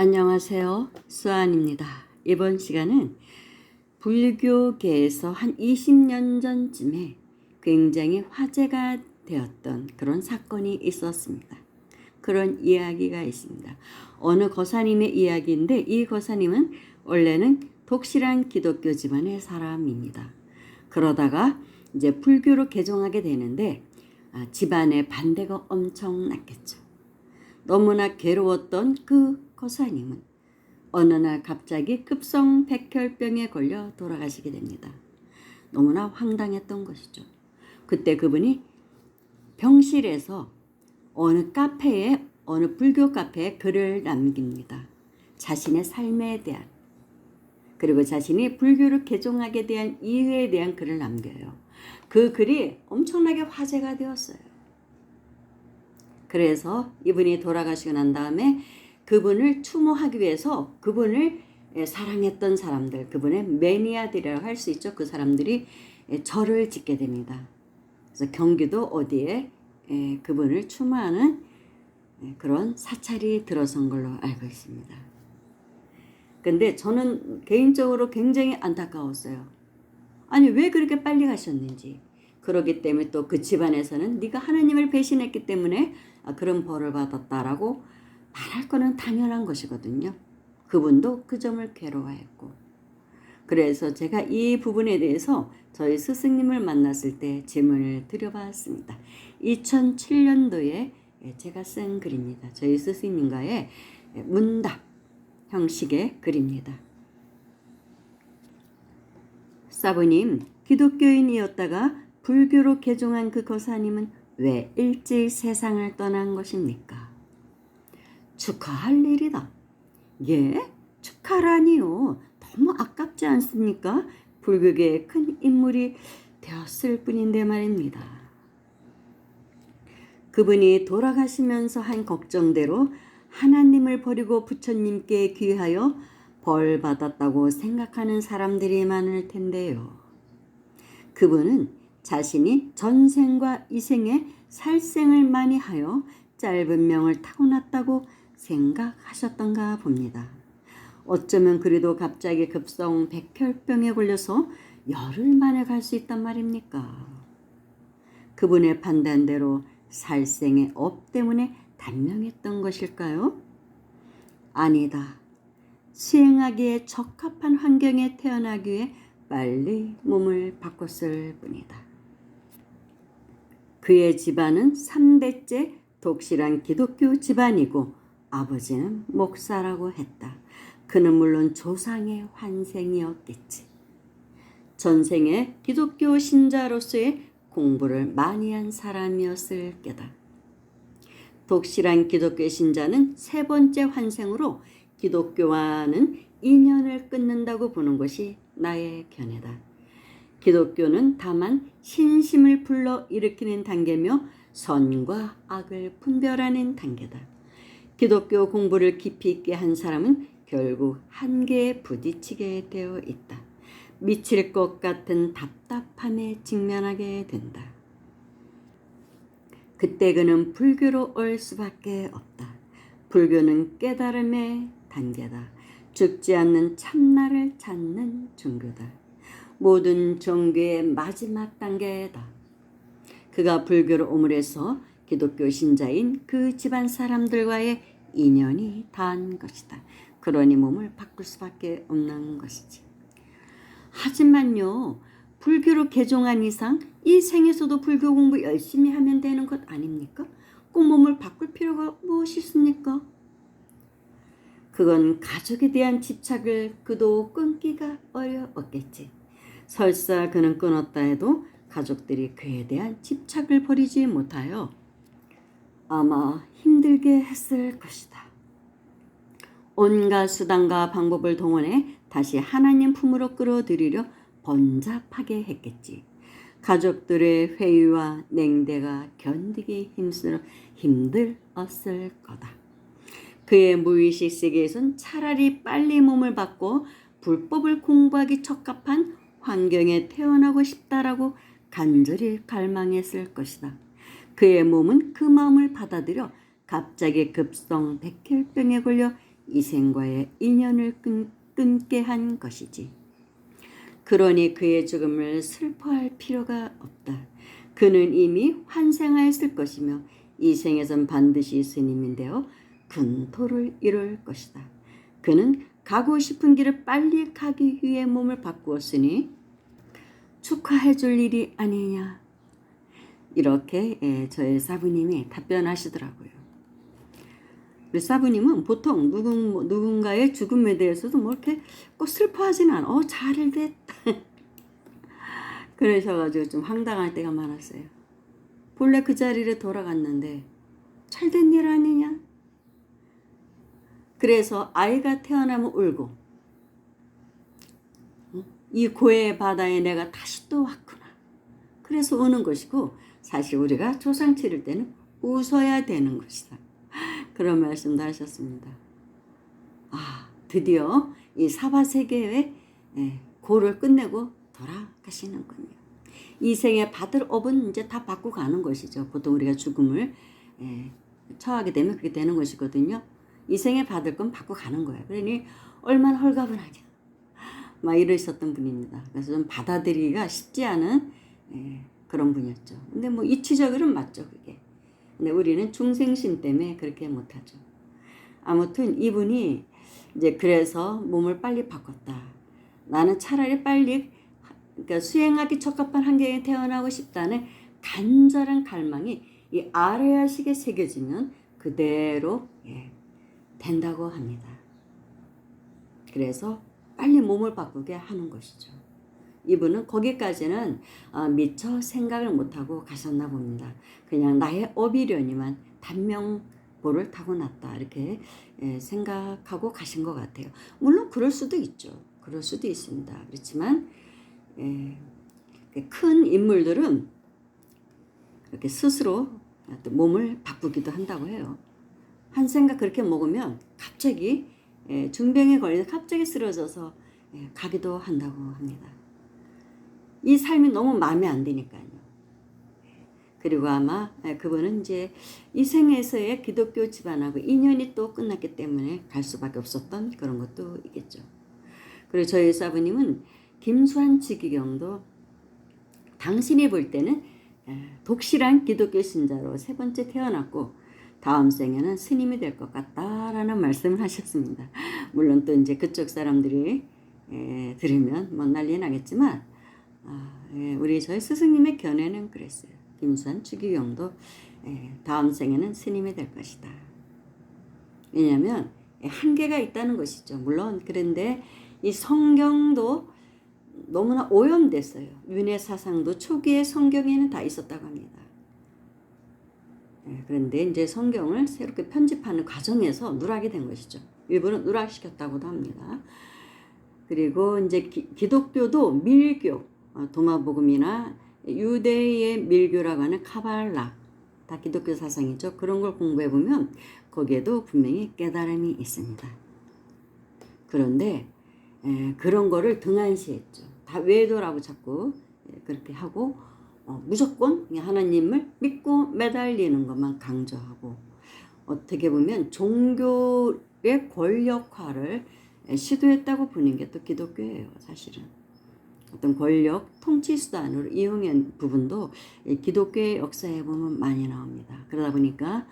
안녕하세요. 수아입니다. 이번 시간은 불교계에서 한 20년 전쯤에 굉장히 화제가 되었던 그런 사건이 있었습니다. 그런 이야기가 있습니다. 어느 거사님의 이야기인데 이 거사님은 원래는 독실한 기독교 집안의 사람입니다. 그러다가 이제 불교로 개종하게 되는데 집안의 반대가 엄청났겠죠. 너무나 괴로웠던 그 거사님은 어느 날 갑자기 급성백혈병에 걸려 돌아가시게 됩니다. 너무나 황당했던 것이죠. 그때 그분이 병실에서 어느 불교 카페에 글을 남깁니다. 자신의 삶에 대한, 그리고 자신이 불교를 개종하게 대한 이유에 대한 글을 남겨요. 그 글이 엄청나게 화제가 되었어요. 그래서 이분이 돌아가시고 난 다음에 그분을 추모하기 위해서 그분을 사랑했던 사람들, 그분의 매니아들이라고 할 수 있죠. 그 사람들이 절을 짓게 됩니다. 그래서 경기도 어디에 그분을 추모하는 그런 사찰이 들어선 걸로 알고 있습니다. 근데 저는 개인적으로 굉장히 안타까웠어요. 아니 왜 그렇게 빨리 가셨는지. 그러기 때문에 또 그 집안에서는 네가 하나님을 배신했기 때문에 그런 벌을 받았다라고 말할 거는 당연한 것이거든요. 그분도 그 점을 괴로워했고. 그래서 제가 이 부분에 대해서 저희 스승님을 만났을 때 질문을 드려봤습니다. 2007년도에 제가 쓴 글입니다. 저희 스승님과의 문답 형식의 글입니다. 사부님, 기독교인이었다가 불교로 개종한 그 거사님은 왜 일찍 세상을 떠난 것입니까? 축하할 일이다. 예? 축하라니요. 너무 아깝지 않습니까? 불교계의 큰 인물이 되었을 뿐인데 말입니다. 그분이 돌아가시면서 한 걱정대로 하나님을 버리고 부처님께 귀하여 벌 받았다고 생각하는 사람들이 많을 텐데요. 그분은 자신이 전생과 이생에 살생을 많이 하여 짧은 명을 타고났다고 생각하셨던가 봅니다. 어쩌면 그래도 갑자기 급성 백혈병에 걸려서 열흘 만에 갈 수 있단 말입니까? 그분의 판단대로 살생의 업 때문에 단명했던 것일까요? 아니다. 수행하기에 적합한 환경에 태어나기 위해 빨리 몸을 바꿨을 뿐이다. 그의 집안은 3대째 독실한 기독교 집안이고 아버지는 목사라고 했다. 그는 물론 조상의 환생이었겠지. 전생에 기독교 신자로서의 공부를 많이 한 사람이었을 게다. 독실한 기독교 신자는 세 번째 환생으로 기독교와는 인연을 끊는다고 보는 것이 나의 견해다. 기독교는 다만 신심을 불러일으키는 단계며 선과 악을 분별하는 단계다. 기독교 공부를 깊이 있게 한 사람은 결국 한계에 부딪히게 되어 있다. 미칠 것 같은 답답함에 직면하게 된다. 그때 그는 불교로 올 수밖에 없다. 불교는 깨달음의 단계다. 죽지 않는 참나를 찾는 종교다. 모든 종교의 마지막 단계다. 그가 불교로 오므려서 기독교 신자인 그 집안 사람들과의 인연이 닿은 것이다. 그러니 몸을 바꿀 수밖에 없는 것이지. 하지만요, 불교로 개종한 이상 이 생에서도 불교 공부 열심히 하면 되는 것 아닙니까? 꼭 몸을 바꿀 필요가 무엇이 있습니까? 그건 가족에 대한 집착을 그도 끊기가 어려웠겠지. 설사 그는 끊었다 해도 가족들이 그에 대한 집착을 버리지 못하여 아마 힘들게 했을 것이다. 온갖 수단과 방법을 동원해 다시 하나님 품으로 끌어들이려 번잡하게 했겠지. 가족들의 회의와 냉대가 견디기 힘들었을 거다. 그의 무의식 세계에선 차라리 빨리 몸을 바꿔 불법을 공부하기 적합한 환경에 태어나고 싶다라고 간절히 갈망했을 것이다. 그의 몸은 그 마음을 받아들여 갑자기 급성 백혈병에 걸려 이생과의 인연을 끊게 한 것이지. 그러니 그의 죽음을 슬퍼할 필요가 없다. 그는 이미 환생하였을 것이며 이 생에선 반드시 스님이 되어 큰 도를 이룰 것이다. 그는 가고 싶은 길을 빨리 가기 위해 몸을 바꾸었으니 축하해 줄 일이 아니냐. 이렇게 저의 사부님이 답변하시더라고요. 우리 사부님은 보통 누군가의 죽음에 대해서도 뭐 이렇게 꼭 슬퍼하진 않아. 잘 됐다. 그러셔가지고 좀 황당할 때가 많았어요. 본래 그 자리를 돌아갔는데 잘 된 일 아니냐? 그래서 아이가 태어나면 울고, 이 고해의 바다에 내가 다시 또 왔구나. 그래서 우는 것이고, 사실 우리가 조상 치를 때는 웃어야 되는 것이다. 그런 말씀도 하셨습니다. 드디어 이 사바세계의 고를 끝내고 돌아가시는군요. 이 생에 받을 업은 이제 다 받고 가는 것이죠. 보통 우리가 죽음을 처하게 되면 그렇게 되는 것이거든요. 이 생에 받을 건 받고 가는 거예요. 그러니 얼마나 홀가분하냐. 막 이러셨던 분입니다. 그래서 좀 받아들이기가 쉽지 않은 그런 분이었죠. 근데 뭐 이치적으로는 맞죠, 그게. 근데 우리는 중생심 때문에 그렇게 못하죠. 아무튼 이분이 이제 그래서 몸을 빨리 바꿨다. 나는 차라리 빨리 그러니까 수행하기 적합한 환경에 태어나고 싶다는 간절한 갈망이 이 아라야식에 새겨지면 그대로 된다고 합니다. 그래서 빨리 몸을 바꾸게 하는 것이죠. 이분은 거기까지는 미처 생각을 못하고 가셨나 봅니다. 그냥 나의 업이려니만 단명보를 타고났다 이렇게 생각하고 가신 것 같아요. 물론 그럴 수도 있죠. 그럴 수도 있습니다. 그렇지만 큰 인물들은 이렇게 스스로 몸을 바꾸기도 한다고 해요. 한 생각 그렇게 먹으면 갑자기 중병에 걸려서 갑자기 쓰러져서 가기도 한다고 합니다. 이 삶이 너무 마음에 안 드니까요. 그리고 아마 그분은 이제 이 생에서의 기독교 집안하고 인연이 또 끝났기 때문에 갈 수밖에 없었던 그런 것도 있겠죠. 그리고 저희 사부님은 김수환 지기경도 당신이 볼 때는 독실한 기독교 신자로 세 번째 태어났고 다음 생에는 스님이 될 것 같다라는 말씀을 하셨습니다. 물론 또 이제 그쪽 사람들이 들으면 뭐 난리 나겠지만 우리 저희 스승님의 견해는 그랬어요. 김수환 추기경도 다음 생에는 스님이 될 것이다. 왜냐하면 한계가 있다는 것이죠. 물론 그런데 이 성경도 너무나 오염됐어요. 윤회 사상도 초기에 성경에는 다 있었다고 합니다. 그런데 이제 성경을 새롭게 편집하는 과정에서 누락이 된 것이죠. 일부는 누락시켰다고도 합니다. 그리고 이제 기독교도 밀교, 도마복음이나 유대의 밀교라고 하는 카발라, 다 기독교 사상이죠. 그런 걸 공부해 보면 거기에도 분명히 깨달음이 있습니다. 그런데 그런 거를 등한시했죠. 다 외도라고 자꾸 그렇게 하고 무조건 하나님을 믿고 매달리는 것만 강조하고 어떻게 보면 종교의 권력화를 시도했다고 보는 게 또 기독교예요. 사실은 어떤 권력 통치 수단으로 이용한 부분도 기독교의 역사에 보면 많이 나옵니다. 그러다 보니까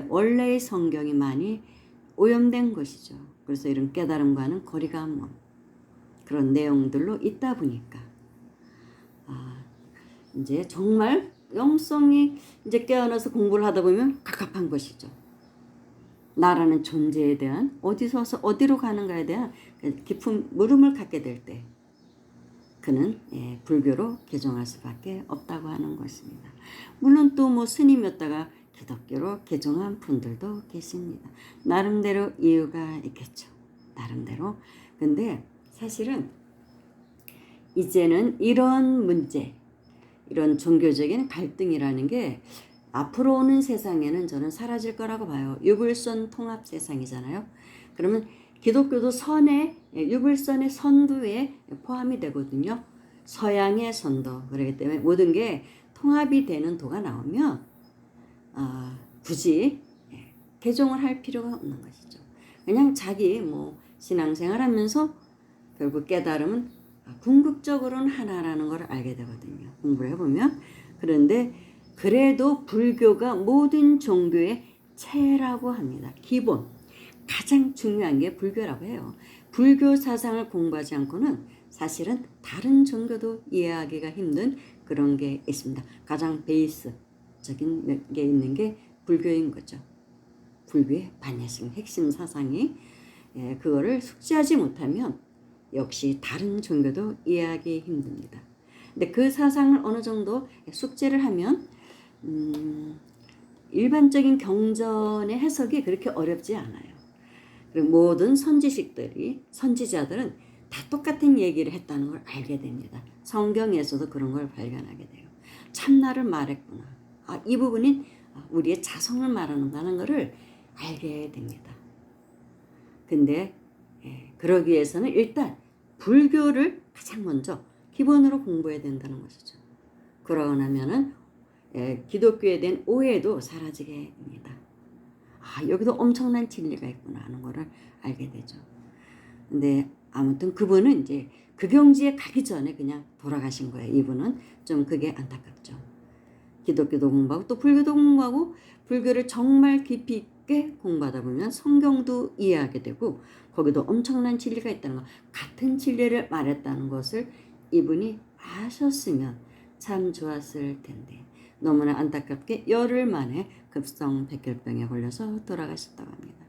원래의 성경이 많이 오염된 것이죠. 그래서 이런 깨달음과는 거리가 먼 그런 내용들로 있다 보니까 이제 정말 영성이 이제 깨어나서 공부를 하다 보면 갑갑한 것이죠. 나라는 존재에 대한 어디서 와서 어디로 가는가에 대한 깊은 물음을 갖게 될 때 그는 불교로 개종할 수밖에 없다고 하는 것입니다. 물론 또 뭐 스님이었다가 기독교로 개종한 분들도 계십니다. 나름대로 이유가 있겠죠. 나름대로. 근데 사실은 이제는 이런 문제, 이런 종교적인 갈등이라는 게 앞으로 오는 세상에는 저는 사라질 거라고 봐요. 유불선 통합 세상이잖아요. 그러면 기독교도 유불선의 선도에 포함이 되거든요. 서양의 선도. 그렇기 때문에 모든 게 통합이 되는 도가 나오면 굳이 개종을 할 필요가 없는 것이죠. 그냥 자기 뭐 신앙생활하면서 결국 깨달으면 궁극적으로는 하나라는 걸 알게 되거든요. 공부를 해보면. 그런데 그래도 불교가 모든 종교의 체라고 합니다. 기본. 가장 중요한 게 불교라고 해요. 불교 사상을 공부하지 않고는 사실은 다른 종교도 이해하기가 힘든 그런 게 있습니다. 가장 베이스적인 게 있는 게 불교인 거죠. 불교의 반야심, 핵심 사상이 그거를 숙지하지 못하면 역시 다른 종교도 이해하기 힘듭니다. 근데 그 사상을 어느 정도 숙지를 하면 일반적인 경전의 해석이 그렇게 어렵지 않아요. 그리고 모든 선지자들은 다 똑같은 얘기를 했다는 걸 알게 됩니다. 성경에서도 그런 걸 발견하게 돼요. 참나를 말했구나. 이 부분이 우리의 자성을 말하는다는 것을 알게 됩니다. 근데 그러기 위해서는 일단 불교를 가장 먼저 기본으로 공부해야 된다는 것이죠. 그러고 나면은 기독교에 대한 오해도 사라지게 됩니다. 여기도 엄청난 진리가 있구나 하는 거를 알게 되죠. 근데 아무튼 그분은 이제 그 경지에 가기 전에 그냥 돌아가신 거예요. 이분은 좀 그게 안타깝죠. 기독교도 공부하고 또 불교도 공부하고 불교를 정말 깊이 있게 공부하다 보면 성경도 이해하게 되고 거기도 엄청난 진리가 있다는 거, 같은 진리를 말했다는 것을 이분이 아셨으면 참 좋았을 텐데 너무나 안타깝게 열흘 만에 급성 백혈병에 걸려서 돌아가셨다고 합니다.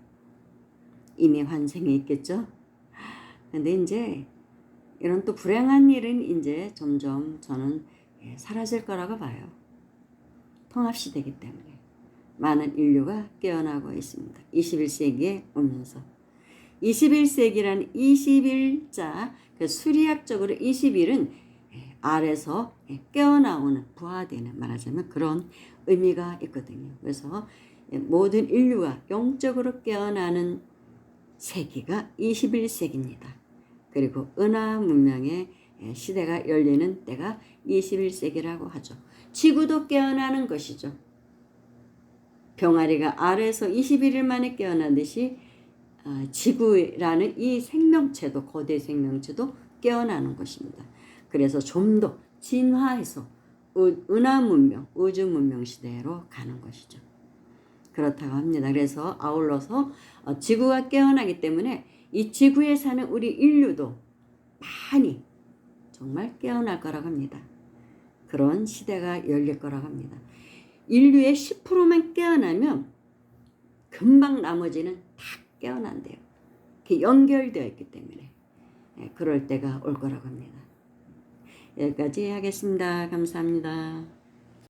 이미 환생이 있겠죠? 근데 이제 이런 또 불행한 일은 이제 점점 저는 사라질 거라고 봐요. 통합시대이기 때문에 많은 인류가 깨어나고 있습니다. 21세기에 오면서 21세기라는 21자 그 수리학적으로 21은 알에서 깨어나오는 부하되는 말하자면 그런 의미가 있거든요. 그래서 모든 인류가 영적으로 깨어나는 세기가 21세기입니다. 그리고 은하 문명의 시대가 열리는 때가 21세기라고 하죠. 지구도 깨어나는 것이죠. 병아리가 알에서 21일 만에 깨어나듯이 지구라는 이 생명체도 거대 생명체도 깨어나는 것입니다. 그래서 좀 더 진화해서 은하 문명, 우주 문명 시대로 가는 것이죠. 그렇다고 합니다. 그래서 아울러서 지구가 깨어나기 때문에 이 지구에 사는 우리 인류도 많이 정말 깨어날 거라고 합니다. 그런 시대가 열릴 거라고 합니다. 인류의 10%만 깨어나면 금방 나머지는 다 깨어난대요. 연결되어 있기 때문에 그럴 때가 올 거라고 합니다. 여기까지 하겠습니다. 감사합니다.